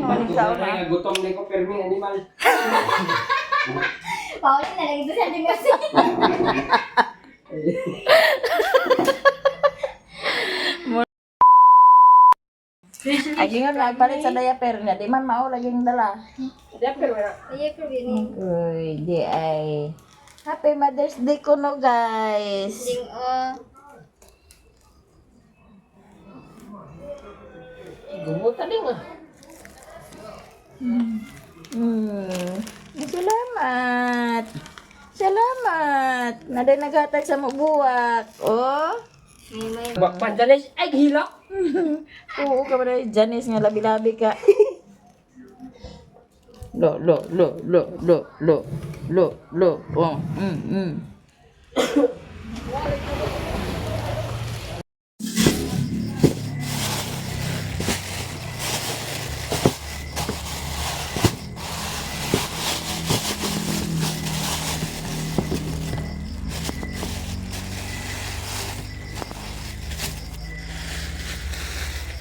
maning sa una. Nga gutom na ko permi animal. Paulit na lang ito sa ating kasi. Ay, nga nagpalit sa diaper niya. Di man mao laging dala. Diaper wala. Ay, pero Uy, di ay. Happy Mother's Day ko no, guys. ding Gumutan din ah. Salamat. Salamat. Naday naghatag sa mubuwak. Oh. may Pandalis ay hila. Oo ka ba na Janice nga labi-labi ka. Lo. Oh.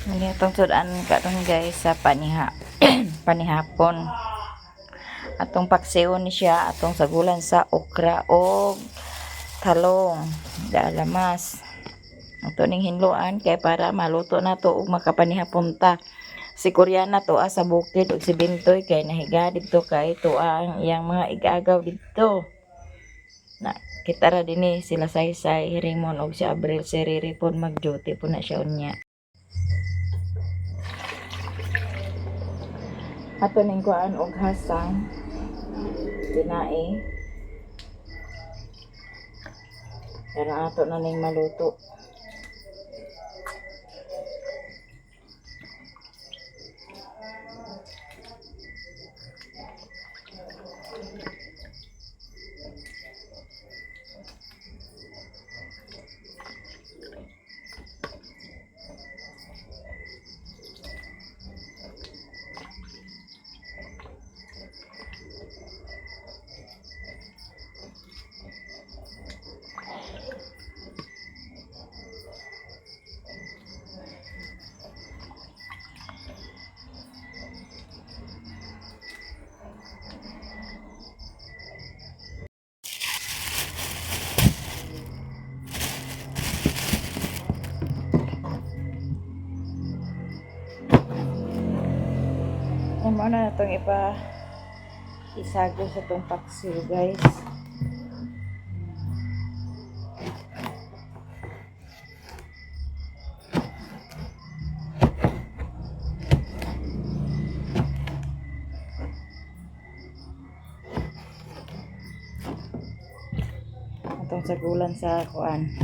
Ini itong sudan katong guys sa panihapon. Atong paksiw ni siya atong sagulan sa okra o talong da lamas. Ato ning hinluan kay para maluto na to ug makapanihapon ta. Si Koreana to sa bukid ug si Bintoy kay nahiga didto kay to ang iyang mga igagaw didto. Na kita ra dinhi sila Saysay, Raymond ug si Abril si Riri pon mag-duty po na siya unya. Ato ning kuan og hasang tinae. Pero ato na ning maluto. Mo na itong isago sa itong paksiw guys. Itong sagulan sa kuan.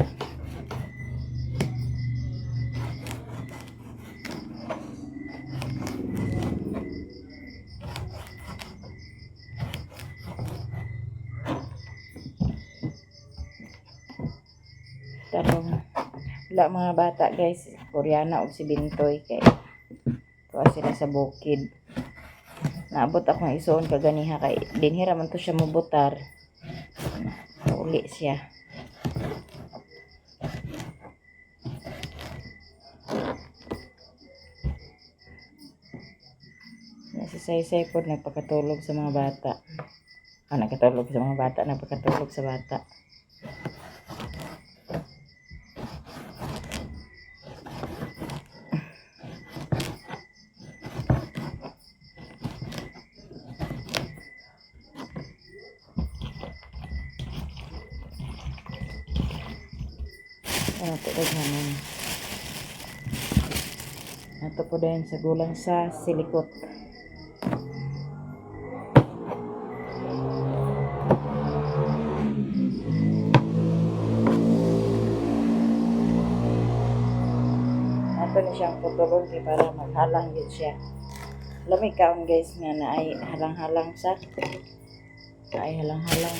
Tarong wala mga bata guys, Koreana o si Bintoy kay tuwa sila sa bukid. Naabot ako ng isuon kaganiha kay dinhira man to siya mubutar. Uli siya. Si Saysay po nagpakatulog sa mga bata. Nagkatulog sa mga bata, nagpakatulog sa bata. Tulad naman. Ito po din sa gulang sa silikot. Ito na siyang putulog para maghalang yun siya. Lamig kaon guys nga na ay halang-halang sa ay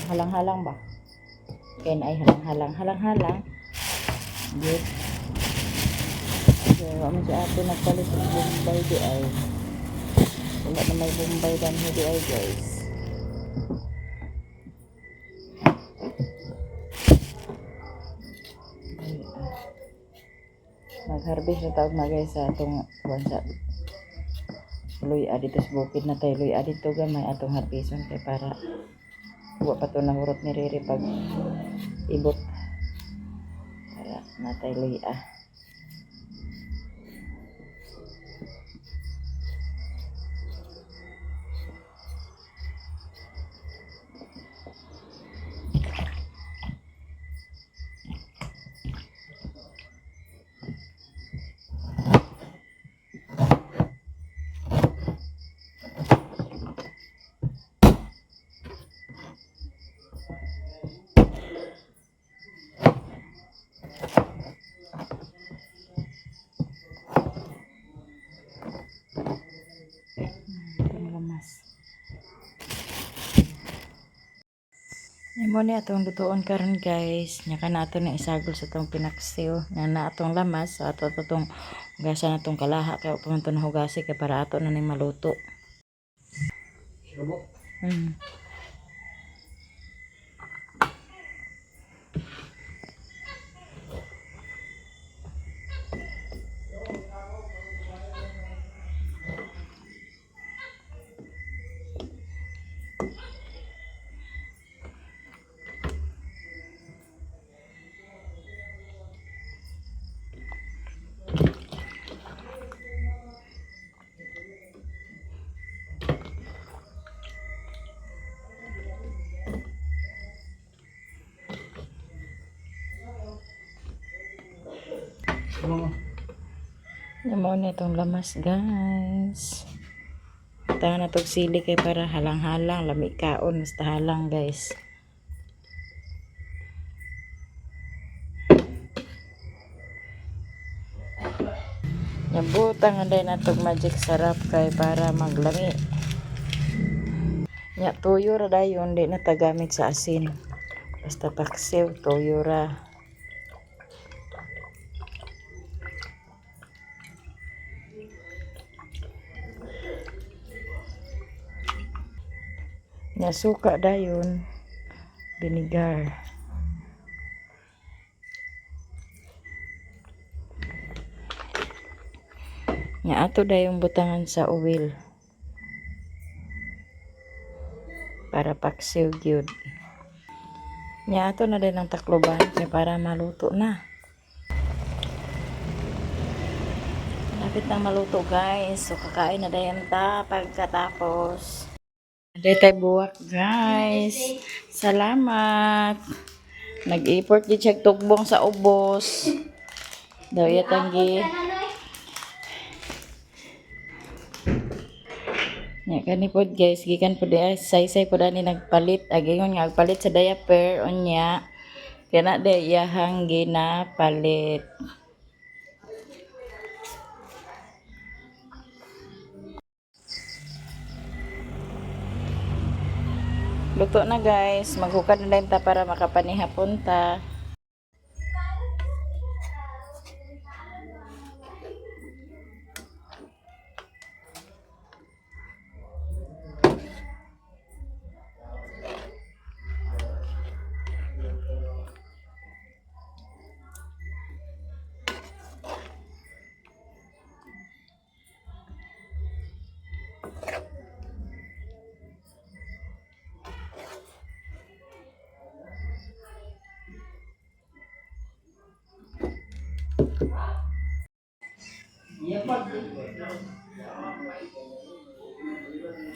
halang-halang ba? Kaya na ay halang-halang good. So, kami sa atin nagpalit ng Bombay di ay wala na may Bombay dan di ay guys. Nag-harvest na tawag na guys sa itong bansa luya dito sa bukid na tayo luya dito gamay atong harveston kay para wa pa to nahurot ni Riri pag ibot para natay luya. Itong lamas. Yan mo ni atong lutuon karon guys. Nya ka nato na isagol sa tong pinaksiw. Nya na atong lamas sa ato tong hugasan natong kalaha kay pumunta na hugasi kay para ato na ning maluto. Subo. Hmm. Oo. Yan mo ni itong lamas guys. Tahan na tong sili kay para halang-halang lami kaon basta halang guys. Nabutang anday na tong magic sarap kay para maglami. Nya tuyo ra dayon di na tagamit sa asin. Basta paksiw tuyo ra. Nya suka dayon vinegar. Nya ato dayong butangan sa oil. Para paksiw gyud. Nya ato na din ang takloban kay para maluto na. Lapit nang maluto guys. So kakain na dayon ta pagkatapos. Day tay buwak guys. Salamat. Nag-import gid siya tugbong sa ubos. Daw yatanggi. Nya kani pod guys, gikan pod ay say-say pod ani nagpalit. Agingon nga agpalit sa diaper unya. Kana de iyahang ginapalit. Luto na guys, maghukad na din ta para makapanihapon ta.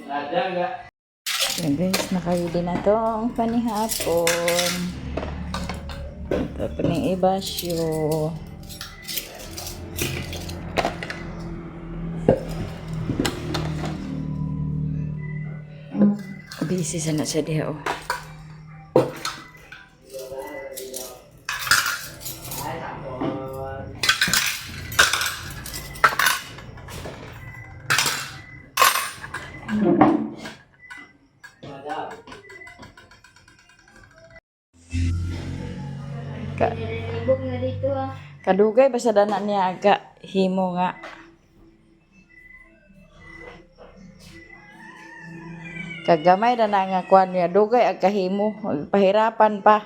Ada enggak? Yan guys, nakayudi na tong panihapon. Ito pa ning ibasyo. Busy sana siya diha oh. Nilibog na dito ah. Kadugay basta dana niya aga himo nga. Kagamay na nga kuan niya dugay ag kahimo, pahirapan pa.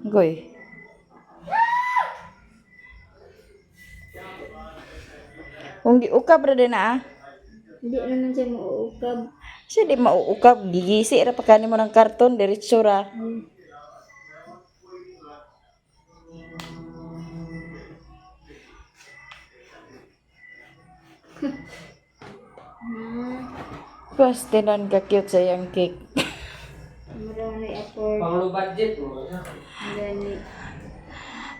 Goy. Kung giukab ra din na ah. Hindi naman siya mauukab. Siya di mauukab, gigisi ra pa kanimo ng karton diretso ra. Pas tinan ka cute sa yung cake. Marami afford. Pang low budget mo. Gani.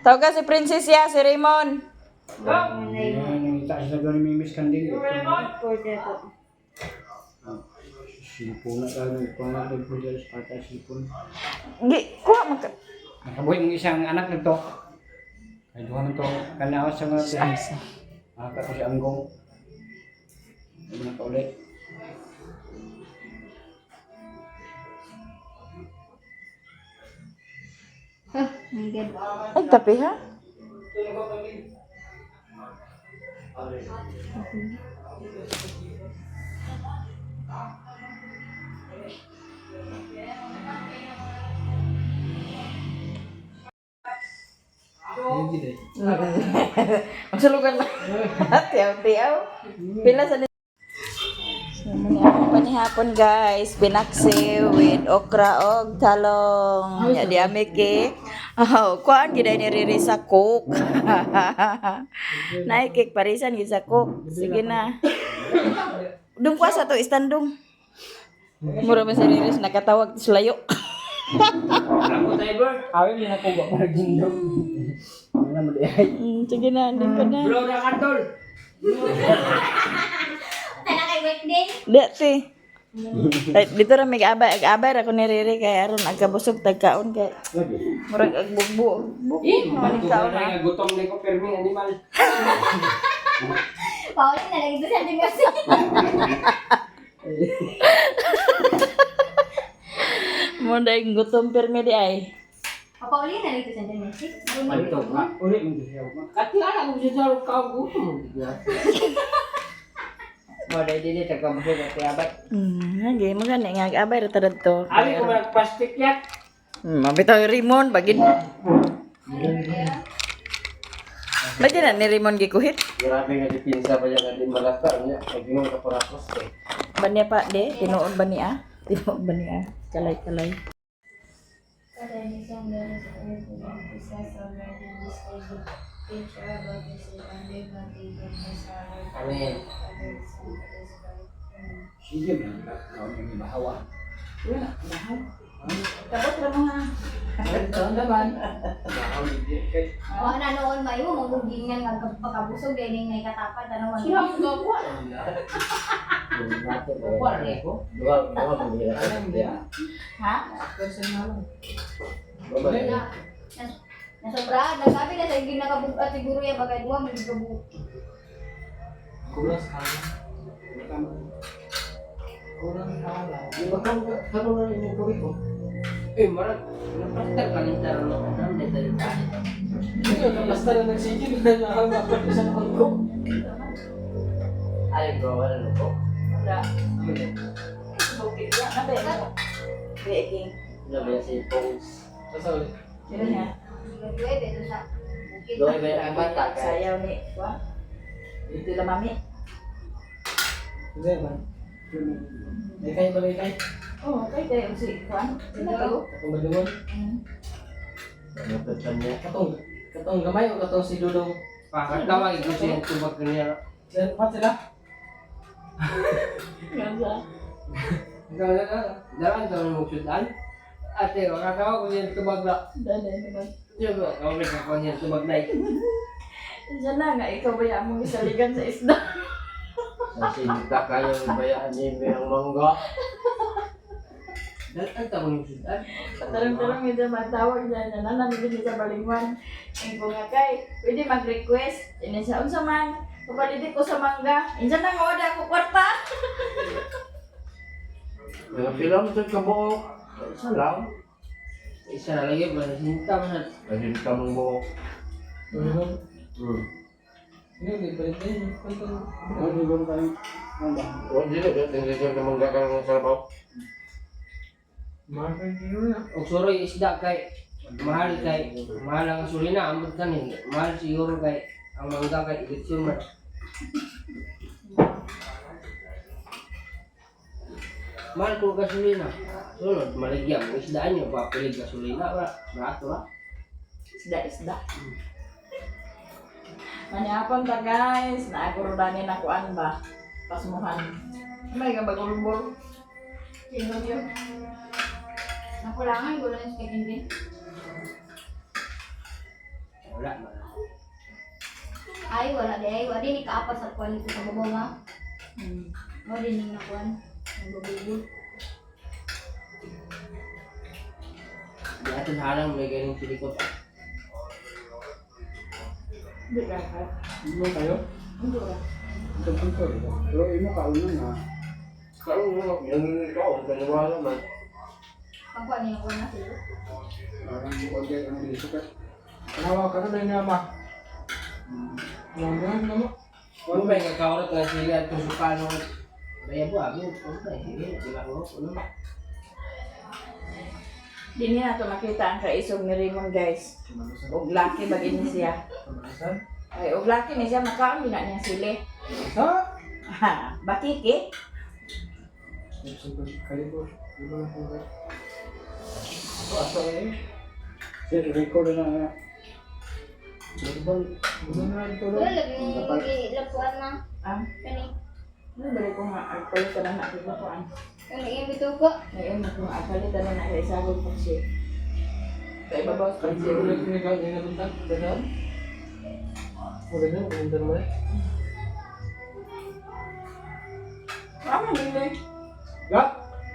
Tawag si Princess ya, si Raymond. Manay Yung itaas na doon ni Miss Canding. afford na to. Sipon na tayo. Kung na doon po dyan sa pata sipon. Gi, kuha man ka. Nakabuhay ng isang anak na to. Ay duha na to. Kanawas sa mga Asa. Makaka ko si Anggong. Ay na ka ulit. Ah, my God. Ay, tapi ha? Hindi din. Magsulugan na. Tiyaw-tiyaw. Pila sa So, muna akong panihapon guys. Pinaksiw with okra og talong. Ya di ame cake. Oh, kuan gid ni Riri sa cook. Naik cake parisan gid sa cook. Sige na. Dung kwa sa to istandong. Mura man si Riri nakatawag sulayo. Ako tayo bro. Awin mo na ko ba para gindong. Ano na mo di ay. Sige na, hindi ko na. Blow na kantol. Tala kay birthday. Dati. Ay, dito ra may abay ra ko ni Riri kay aron agkabusog tagkaon kay murag agbugbo. Maning taon na. Gutom na ko permi animal. Pauli na lang ito sa ating kasi. Mo dai gutom permi di ay. Pauli na lang ito sa ating kasi. Ano to? Uli mo siya. Katilala ko siya sa ka gutom mo. Mo dai dili ta ka mo sa abay. Lagi magani nga abay ra tad to. Abi ko mag plastic yak. Mabitaw yung Rimon bagid. Ba't na ni Rimon gikuhit? Grabe nga dipinsa pa yan natin malasta niya. Ay ginong ka parapos eh. Banya pa de, tinuod ba niya? Tinuod ba niya? Kalay-kalay. Kada isang meron sa earth, isa sa meron this table. Picture about this under the table sa Amen. Sige ba? Kau ni bahawa. Wala, bahaw. Tapos ra mga. Ito naman. Bahaw di kay. Mga nanoon ba yun, magugingan nga pagkabusog dahil may katapat, ano man. Siya ang gawa. Ha? Nasobra, nagabi na sa ginakabugat siguro yan, bagay duwa, may gabu. Kuras kala. Kurang kala. Bakang kamu na ni ko ko. Marag napastar ka ni taro no. Nande tayo pa. Hindi na napastar na sige na nakakapag sa ko. Ay bro, wala no ko. Wala. Okay, wala na ba yun? Baking. Nabi si Pongs. Sasa Sino niya? Pwede, ito sa bukid. Doy ba ang bata ka? Sayaw ni. Wa? Dito la mami. Hindi man. May kayo ba kay? Oh, kay tayo si Juan. Sino to? Katong badungon. Katong gamay o katong si Dudong? Pakatawag ko siya tubag kaniya. Pat sila? Ganda. Daran daw mo sudan. Ate, kakatawa ko niya tubag na. Dali naman. Diyo ba? Kawag ko niya tubag na. Diyan na nga, ikaw ba yung mong isaligan sa isda? Nasinta kayo bayaan niya yung mangga. Daran daw mo sudan. Patarong-tarong medyo matawag dyan. Nanamigin niya sa balingwan. Ang ko nga kay, pwede mag-request. Ini sa unsa man. Kapalitin ko sa mangga. Insan na nga wala ko kwarta. Mga film ito kabuok. Isa lang. Isa na lagi ba? Nasinta mo na. Nasinta mong buok. Hindi ba ito? Hindi ba tayo? Hindi ka mangga ka ng sarabaw. Mahal na. O suroy isda kay mahal ang gasolina amot kanin. Mahal siguro kay ang mangga kay ilitsyon man. Mahal ko gasolina. Sunod, maligyan mo isdaan nyo. Papilig gasolina. Barato ha. Isda. Manyapon ta guys, naagurudanin na kuan ba? Pasmuhan. May ka bagulbol. Sino yun? Nakulangan ko lang yung second din. Wala man. Ay, wala di. Ay, wala din ikaapas sa kuwan ito sa babaw nga. Hmm. Wala din yung nakuwan. Nagbabubul. Di atin halang may ganyung silikot. Di ka ka. Ano kayo? Hindi ka. Pero imo kauna nga. Kalo mo, yan ikaw. Kaniwala man. Pagkuhan niya yung kuwan na sila. Parang konti anglisukat. Kanawa ka na na ba? Yan mo. Ano ba yung kakaurat na sila at kung paano? Kaya po, ano ba? Sige, sila ko. Ano ba? Di niya nato makita ang kaisog ni Raymond guys. Og laki ba gini siya? Pamasan? Ay, og laki ni siya makaon din na niya sili. Ha? Ha, bakiki? Kalibor. Asa eh? Record na nga. Ano na ito? Wala lagi yung lapuan na. Ah, Kani. ano balik ko nga agpay ka na natin ko kuan. Yung naging bitugo. Ngayon mo agpay ka na na sa sabon pa siya. Kay babaw pa siya. Ulit ni kang inabutan? Ganun? Ulit na, pumuntan mo eh. Ano nila? Ya?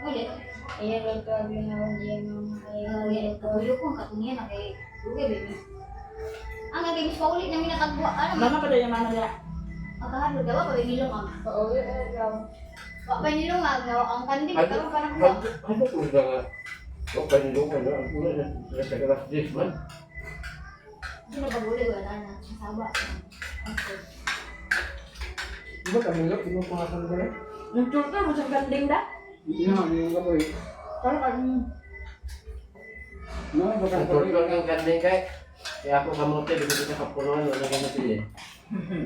Ulit. Iya lang ito ang ginawa niya mga kaya kabuyo ko ang katungian na kay Dugay baby. Ang naging pa ulit namin nakagwa. Ano man? Mama pa din yung mama nila. Ang kahadlo daw pa nilong ang. Oo, Wa pa nilong ang ang kandi karon pa nakagwa. Ano ko na nga? O kanilong ka na, ang pula na sa kalas 10 man. Sino pa buli wala na. Saba. Okay. Di ba kanilong? Di mo pangasan ka na? Nagturto mo sa ganding da? Hindi na yung kapoy. Parang kan No, baka Ang turkol kang kandeng kay. Kaya ako sa motel, dito sa kapunuan, wala kang napili.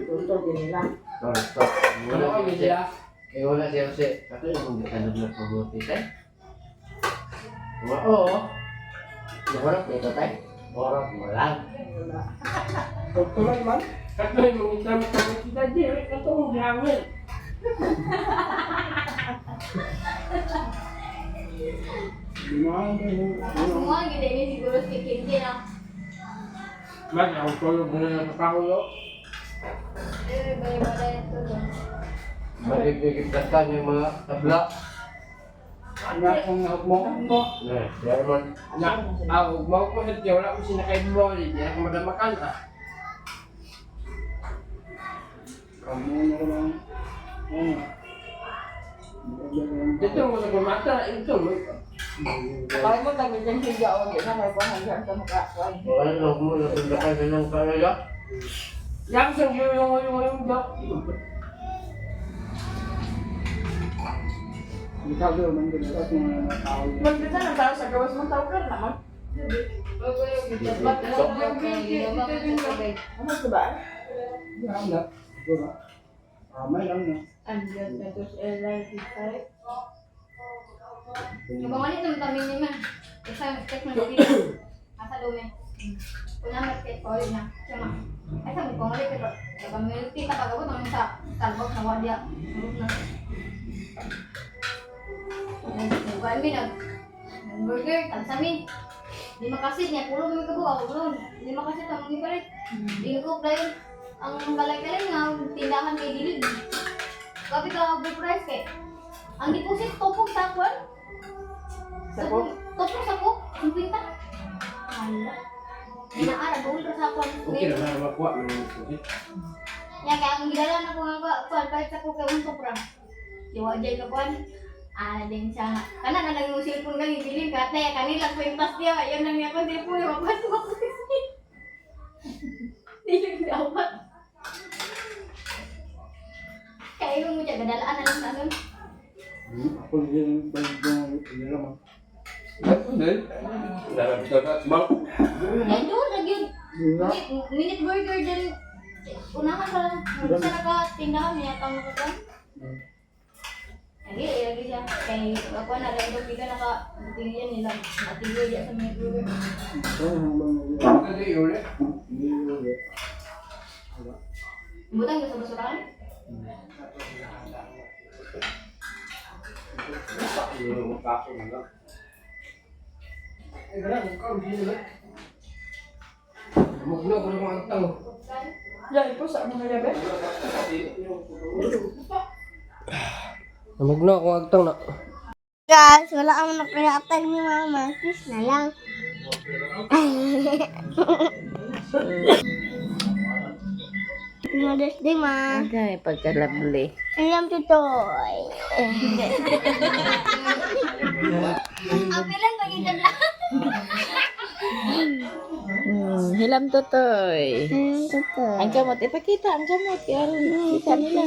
turto din nila. Oh, stop. Wala ko siya. Eh, wala siya kasi. Kato yung mga tanong na pabuti kay. Oo. Naharap na ito tayo. Harap mo lang. Tutulan man. Kato yung mga intram sa kita, Jerry. Kato yung hangin. Di mo Semua gede ini siguro si Kinti na. Mag, ako tulog na lang sa pakulo. Baya-baya ito doon. Maligigit-gatan yung mga tabla. Anak kong mo. Kaya man, mau ko sa tiyo, wala ko sinakay mo, hindi ako madamakan ah. Kamu na lang. Dito mo sa kumata, ito mo. Kaya mo tabi dyan siya o di na may pahanggan sa mukha. Wala na mo, natundakan ka ng kaya. Yang sa yung Ikaw doon, man din at mga tao. Magdita ng tao sa gawas mong tao ka naman. Ba't alam mo yung ginawa ko sa sabay? Ano sa ba? Yan na. Siguro. May lang na. Andyan na to sa LIT5. Nabangalit naman kami niya man. Isa check na dito. Asa dumi. Una market ko na. Sama. Ay sa mo pangalit pero ay pamilti ta pagabot naman sa Starbucks na wadya. Na. Bukan mi nag burger tansami. Di makasit niya pulo mi kabuaw ulo. Di makasit ang mga palit. Di ko play ang balay-balay nga tindahan kay dilid. Kapi ka overprice kay. Ang deposit topog sa kwan. Sa ko? Topog sa ko. 50. Hala. Inaara dulu sa kwan. Okay na na makuha ng sulit. Ya kaya ang gidala na ko nga kwan kahit sa ko kay untok ra. Diwa jay ka kwan. Din siya nga. Kana na lang yung cellphone kang ibilin ka tay kanila kwintas dia. Yan lang niya ko cellphone yung mapasok ko. Hindi dapat. Kaya mo siya gadalaan na lang sa nun. Ako din yung naman. Ano din? Dalam kita semua. Yan doon, nagyun. Minute burger din. Unahan ka lang. Sa naka tindahan niya kang makakon. Lagi, lagi siya. Kay ako na lang daw bigla naka-tingin nila. Natigil siya sa mga vlogger. Kasi ulit. Butang ka sa basurahan? Ay, ganun, ikaw, hindi na. Magno ko ng mga tao. Magno ako agtang na. Guys, wala akong nakayatag ni Mama. Please na lang. Mother's Day, Ma. Okay, pagka-lovely. Alam tutoy. Apilan ko dito lang. Hilam totoy. Alam tutoy. Ang kamot, ipakita ang kamot. Kaya kita nila.